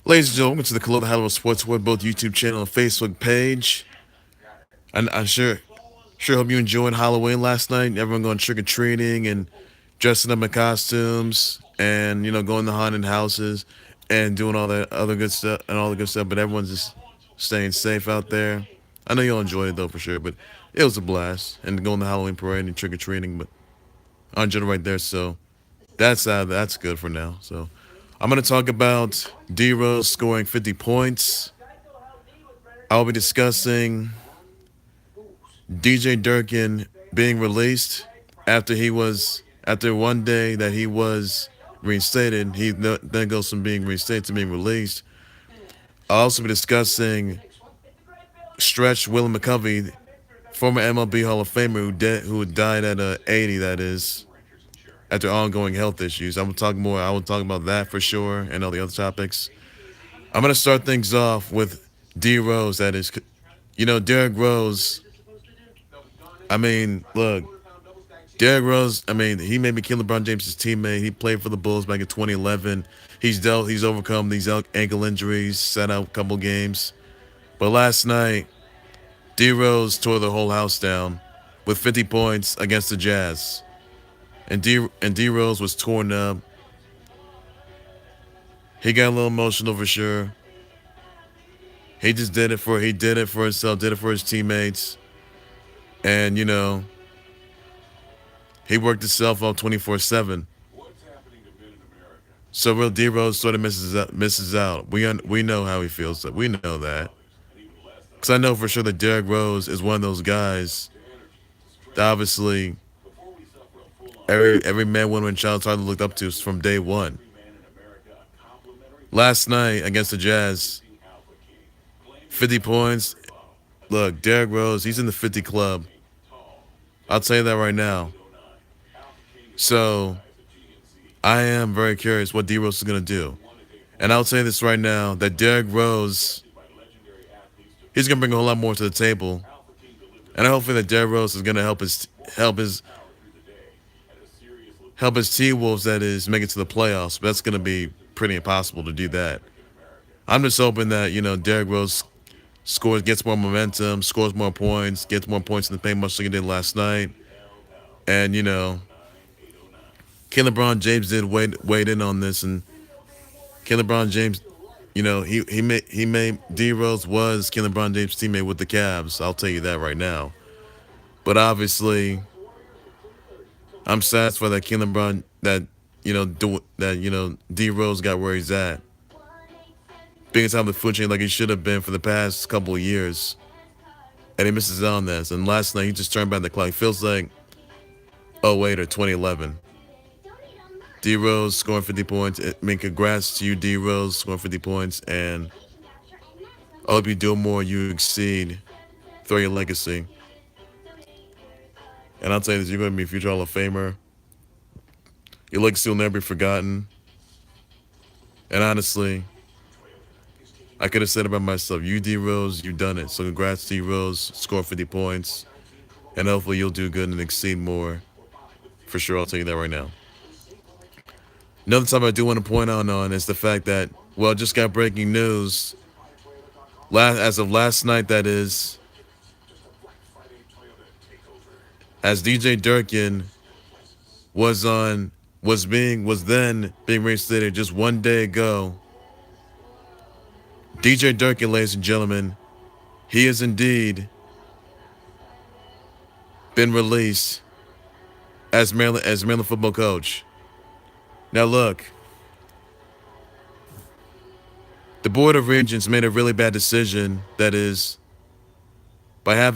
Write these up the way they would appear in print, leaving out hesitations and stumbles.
Ladies and gentlemen, welcome to the Khalil Sports World, both YouTube channel and Facebook page. And I sure hope you enjoyed Halloween last night. Everyone going trick or treating and dressing up in costumes, and going to haunted houses and doing all that other good stuff and all the good stuff. But everyone's just staying safe out there. I know you'll enjoy it though for sure. But it was a blast and going to Halloween parade and trick or treating. But on general right there, so that's good for now. So I'm gonna talk about D Rose scoring 50 points. I'll be discussing DJ Durkin being released after one day that he was reinstated. He then goes from being reinstated to being released. I'll also be discussing Stretch Willie McCovey, former MLB Hall of Famer who died at 80. That is after ongoing health issues. I will talk more. I will talk about that for sure and all the other topics. I'm gonna start things off with D Rose. That is, Derrick Rose. I mean, look, Derrick Rose. I mean, he may be LeBron James' teammate. He played for the Bulls back in 2011. He's overcome these ankle injuries, sat out a couple games. But last night, D Rose tore the whole house down with 50 points against the Jazz. And D Rose was torn up. He got a little emotional for sure. He did it for himself, did it for his teammates. And he worked himself up 24/7. So real D Rose sort of misses out. We know how he feels. We know that. Cuz I know for sure that Derrick Rose is one of those guys that obviously every man, woman, and child tried to look up to from day one. Last night against the Jazz, 50 points. Look, Derrick Rose, he's in the 50 club. I'll tell you that right now. So I am very curious what D Rose is going to do. And I'll tell you this right now, that Derrick Rose, he's going to bring a whole lot more to the table. And I hope that Derrick Rose is going to help his T-Wolves, that is, make it to the playoffs. But that's going to be pretty impossible to do that. I'm just hoping that, Derrick Rose gets more momentum, scores more points, gets more points in the paint, much like he did last night. And, LeBron James did weighed in on this, and LeBron James, he made D Rose was LeBron James' teammate with the Cavs. I'll tell you that right now. But obviously, I'm satisfied that LeBron D Rose got where he's at, being top of the food chain like he should have been for the past couple of years, and he misses out on this. And last night he just turned back the clock. It feels like 08 or 2011. D Rose scoring 50 points. I mean, congrats to you, D Rose, scoring 50 points. And I hope you do more. You exceed through your legacy. And I'll tell you this, you're going to be a future Hall of Famer. Your legacy will never be forgotten. And honestly, I could have said about myself, you, D Rose, you've done it. So congrats, D Rose, score 50 points. And hopefully you'll do good and exceed more. For sure, I'll tell you that right now. Another topic I do want to point out on is the fact that, just got breaking news. As of last night, that is, as DJ Durkin was then being reinstated just one day ago. DJ Durkin, ladies and gentlemen, he has indeed been released as Maryland football coach. Now look, the Board of Regents made a really bad decision. That is, by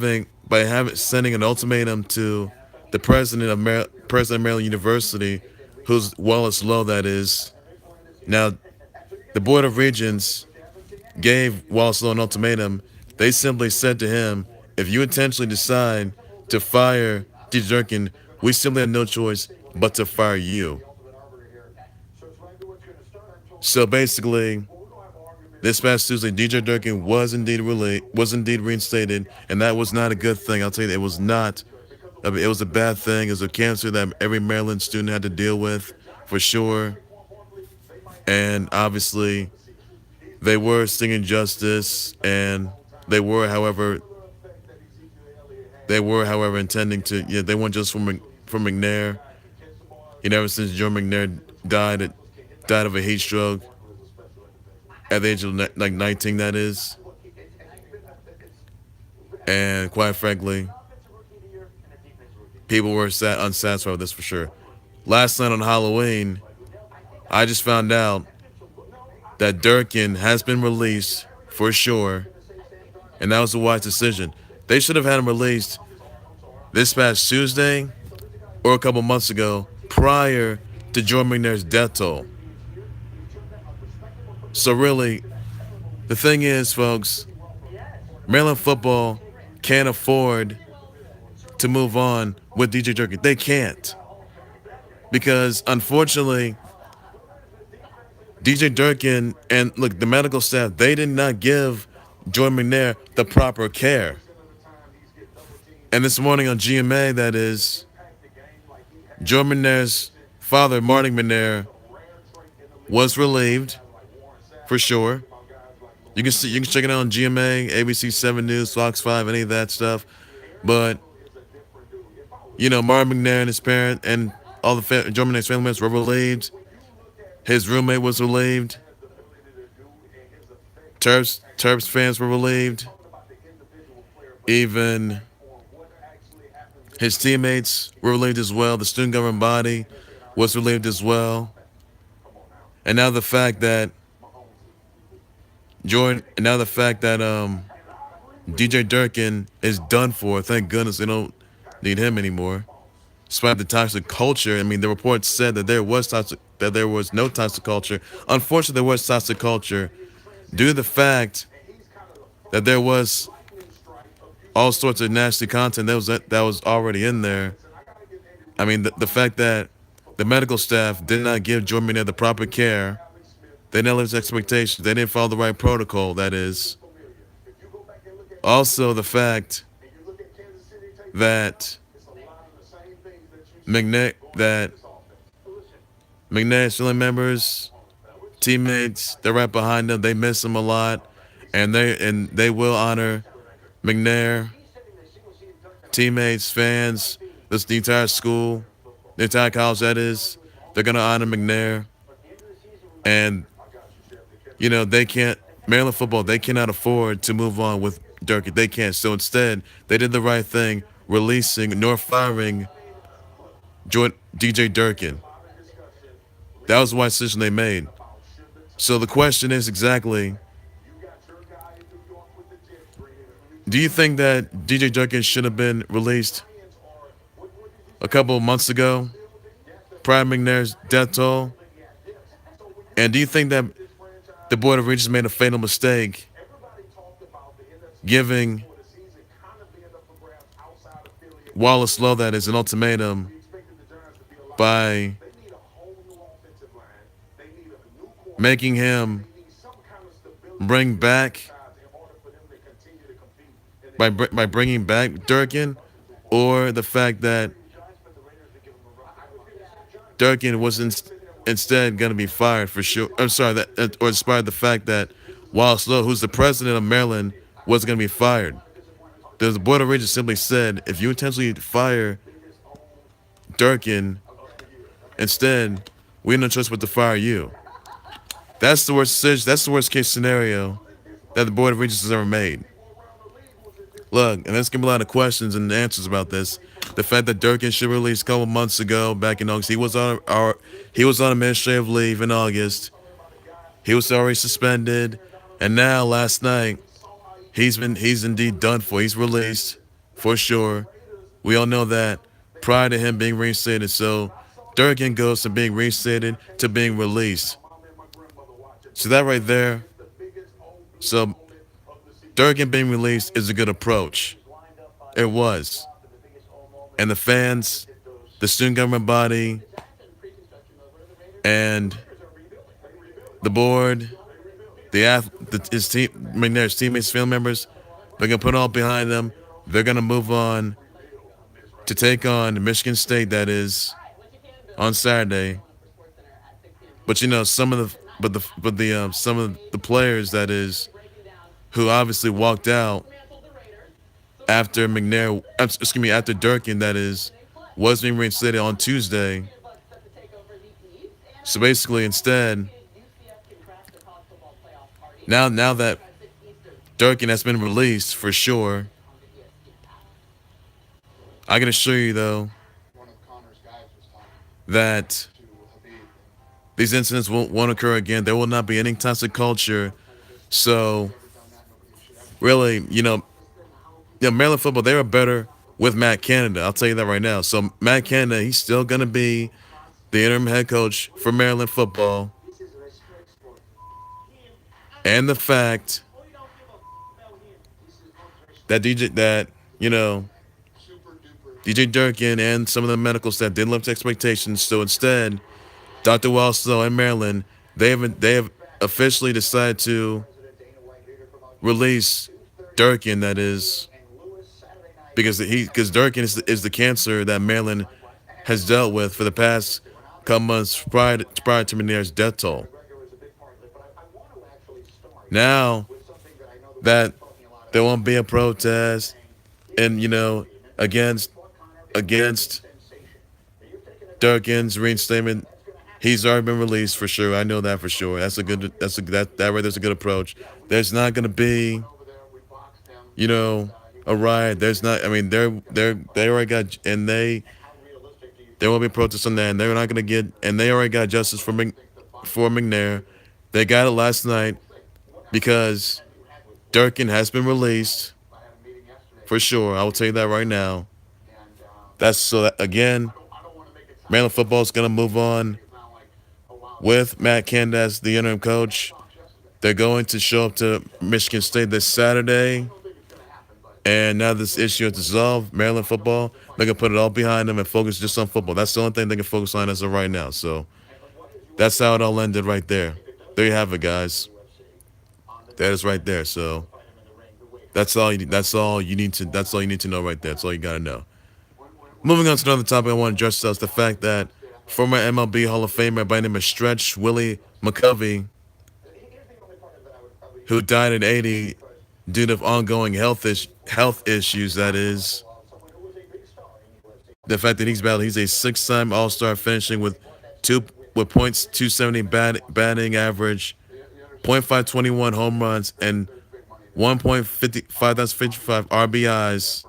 sending an ultimatum to the president of Maryland University, who's Wallace Loh. That is, now the Board of Regents gave Wallace Loh an ultimatum. They simply said to him, "If you intentionally decide to fire DJ Durkin, we simply have no choice but to fire you." So basically, this past Tuesday, DJ Durkin was indeed reinstated, and that was not a good thing. I'll tell you, it was not. It was a bad thing. It was a cancer that every Maryland student had to deal with, for sure. And obviously, They were singing justice, and they were, however, intending to. Yeah, they weren't just from McNair. Ever since Joe McNair died of a heat stroke at the age of like 19, that is. And quite frankly, people were unsatisfied with this for sure. Last night on Halloween, I just found out that Durkin has been released for sure, and that was a wise decision. They should have had him released this past Tuesday or a couple months ago, prior to Joe McNair's death toll. So really, the thing is, folks, Maryland football can't afford to move on with DJ Durkin. They can't. Because unfortunately, DJ Durkin and look, the medical staff, they did not give Joy McNair the proper care. And this morning on GMA, that is, Joy McNair's father, Marty McNair, was relieved for sure. You can check it out on GMA, ABC 7 News, Fox 5, any of that stuff. But Martin McNair and his parent and all the Joe McNair's family members were relieved. His roommate was relieved. Terps fans were relieved. Even his teammates were relieved as well. The student government body was relieved as well. And now the fact that DJ Durkin is done for. Thank goodness they don't need him anymore. Despite the toxic culture, I mean, the report said that there was no toxic culture. Unfortunately, there was toxic culture due to the fact that there was all sorts of nasty content that was already in there. I mean, the fact that the medical staff did not give Joy McNair the proper care, they didn't live his expectations, they didn't follow the right protocol, that is. Also, the fact that McNair's family members, teammates, they're right behind him. They miss him a lot, and they will honor McNair. Teammates, fans, the entire school, the entire college, that is, they're gonna honor McNair, and they can't. Maryland football, they cannot afford to move on with Durkin. They can't. So instead, they did the right thing, releasing nor firing DJ Durkin. That was the wise decision they made. So the question is exactly, do you think that DJ Durkin should have been released a couple of months ago, prior to McNair's death toll? And do you think that the Board of Regents made a fatal mistake giving Wallace Loh, that is, an ultimatum by making him bring back by bringing back Durkin, or the fact that Durkin was instead going to be fired for sure? I'm sorry, or despite the fact that Wallace Loh, who's the president of Maryland, was going to be fired. The Board of Regents simply said, if you intentionally fire Durkin, instead, we have no choice but to fire you. That's the worst decision. That's the worst case scenario that the Board of Regents has ever made. Look, and there's going to be a lot of questions and answers about this. The fact that Durkin should release a couple months ago, back in August, he was on administrative leave in August. He was already suspended, and now last night, he's indeed done for. He's released for sure. We all know that prior to him being reinstated. So Durkin goes from being reinstated to being released. So that right there. So Durkin being released is a good approach. It was. And the fans, the student government body, and the board, his team, McNair's teammates, family members, they're going to put it all behind them. They're going to move on to take on Michigan State, that is, on Saturday. But some of but the some of the players that is who obviously walked out after McNair, excuse me, after Durkin, that is, was being reinstated on Tuesday. So basically, instead, now that Durkin has been released for sure, I can assure you though that these incidents won't occur again. There will not be any toxic culture. So really, Maryland football, they were better with Matt Canada. I'll tell you that right now. So Matt Canada, he's still gonna be the interim head coach for Maryland football. And the fact that DJ Durkin and some of the medical staff didn't live to expectations. So instead, Dr. Wallace Loh in Maryland, they have officially decided to release Durkin. That is because Durkin is the cancer that Maryland has dealt with for the past couple months prior to McNair's death toll. Now that there won't be a protest and against against Durkin's reinstatement, he's already been released for sure. I know that for sure. That right there's a good approach. There's not gonna be a riot. There's not. I mean, they already got and there will be protests on that, and they're not gonna get. And they already got justice for McNair. They got it last night because Durkin has been released for sure. I will tell you that right now. That's so that again, Maryland football is gonna move on with Matt Canada as the interim coach. They're going to show up to Michigan State this Saturday. And now this issue is dissolved, Maryland football, they can put it all behind them and focus just on football. That's the only thing they can focus on as of right now. So that's how it all ended right there. There you have it, guys. That is right there. So that's all you need to know right there. That's all you gotta know. Moving on to another topic I want to address is the fact that former MLB Hall of Famer by the name of Stretch Willie McCovey, who died at 80 due to ongoing health issues, that is, the fact that he's a six-time All-Star, finishing with .270 batting average, .521 home runs, and 1.55 RBIs.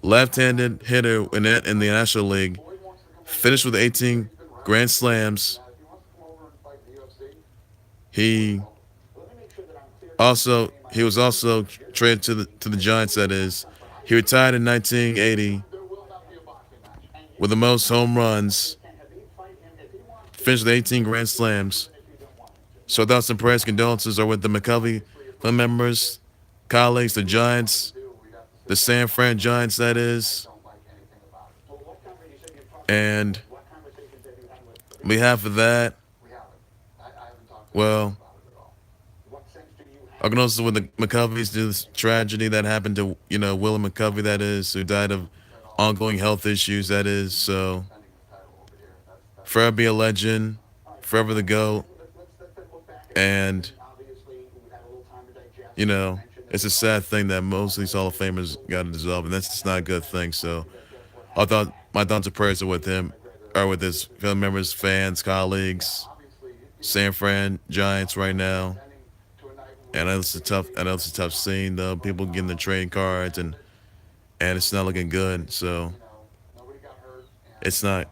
Left-handed hitter in the National League, finished with 18 grand slams. He was also traded to the Giants. That is, he retired in 1980 with the most home runs, finished with 18 grand slams. So thoughts and prayers, condolences are with the McCovey family members, colleagues, the Giants, the San Fran Giants, that is. And on behalf of that, well, our condolences with the McCoveys due to this tragedy that happened to, Willie McCovey, that is, who died of ongoing health issues, that is. So, forever be a legend, forever the GOAT. And, it's a sad thing that most of these Hall of Famers got to dissolve, and that's just not a good thing. So, my thoughts and prayers are with him, or with his family members, fans, colleagues, San Fran Giants right now. And I know it's a tough scene though. People getting the trading cards and it's not looking good. So it's not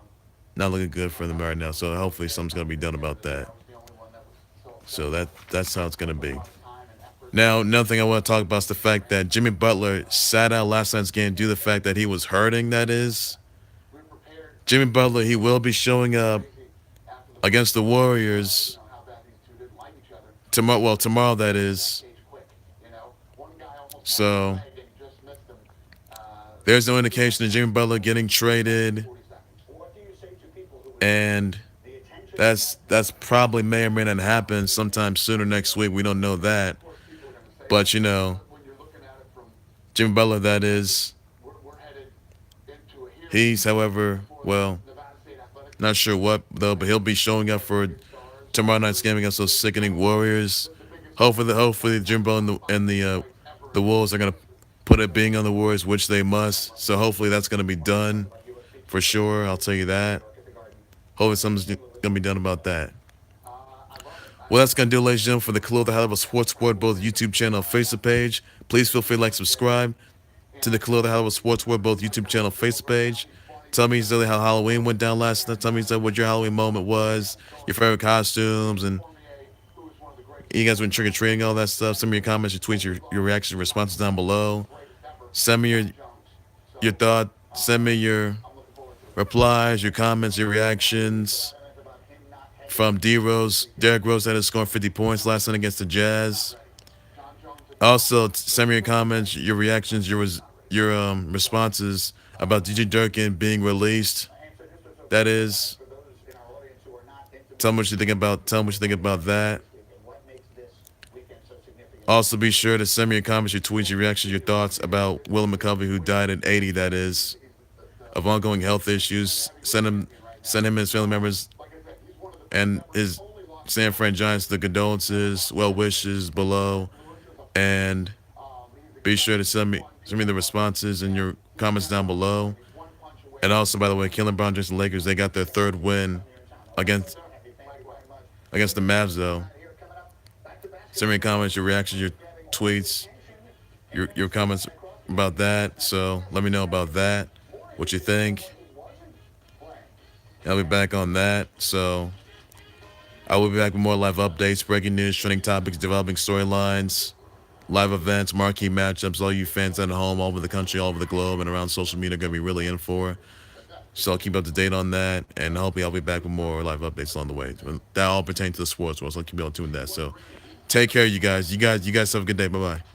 looking good for them right now. So hopefully something's gonna be done about that. So that's how it's gonna be. Now, another thing I want to talk about is the fact that Jimmy Butler sat out last night's game due to the fact that he was hurting. That is, Jimmy Butler, he will be showing up against the Warriors tomorrow. Well, tomorrow, that is. So there's no indication of Jimmy Butler getting traded, and that's probably may or may not happen sometime sooner next week. We don't know that, but Jimmy Butler, that is, he's, however, well, not sure what though, but he'll be showing up for tomorrow night's game against those sickening Warriors. Hopefully Jimbo the Wolves are gonna put a bing on the Warriors, which they must. So hopefully that's gonna be done for sure. I'll tell you that. Hopefully something's gonna be done about that. Well, that's gonna do it, ladies and gentlemen, for the Khalil the Hell of a Sports Board, both YouTube channel and Facebook page. Please feel free to like, subscribe to the Khalil the Hell of a Sports Board, both YouTube channel and Facebook page. Tell me exactly how Halloween went down last night. Tell me exactly what your Halloween moment was, your favorite costumes, and you guys went trick or treating, all that stuff. Send me your comments, your tweets, your reactions, responses down below. Send me your thought. Send me your replies, your comments, your reactions. From D Rose, Derrick Rose that is scoring 50 points last night against the Jazz. Also, send me your comments, your reactions, your responses about DJ Durkin being released. That is, tell me what you think about. Tell me what you think about that. Also, be sure to send me your comments, your tweets, your reactions, your thoughts about Willie McCovey, who died at 80. That is, of ongoing health issues. Send him and his family members and his San Fran Giants the condolences, well wishes below, and be sure to send me the responses and your comments down below. And also, by the way, Khalil, LeBron James and Lakers, they got their third win against the Mavs though. Send me your comments, your reactions, your tweets, your comments about that. So let me know about that, what you think. I'll be back on that. So I will be back with more live updates, breaking news, trending topics, developing storylines, live events, marquee matchups. All you fans at home, all over the country, all over the globe, and around social media are going to be really in for. So I'll keep up to date on that, and hopefully I'll be back with more live updates along the way. That all pertains to the sports world, so I'll keep you all tuned to that. So take care, you guys. You guys have a good day. Bye-bye.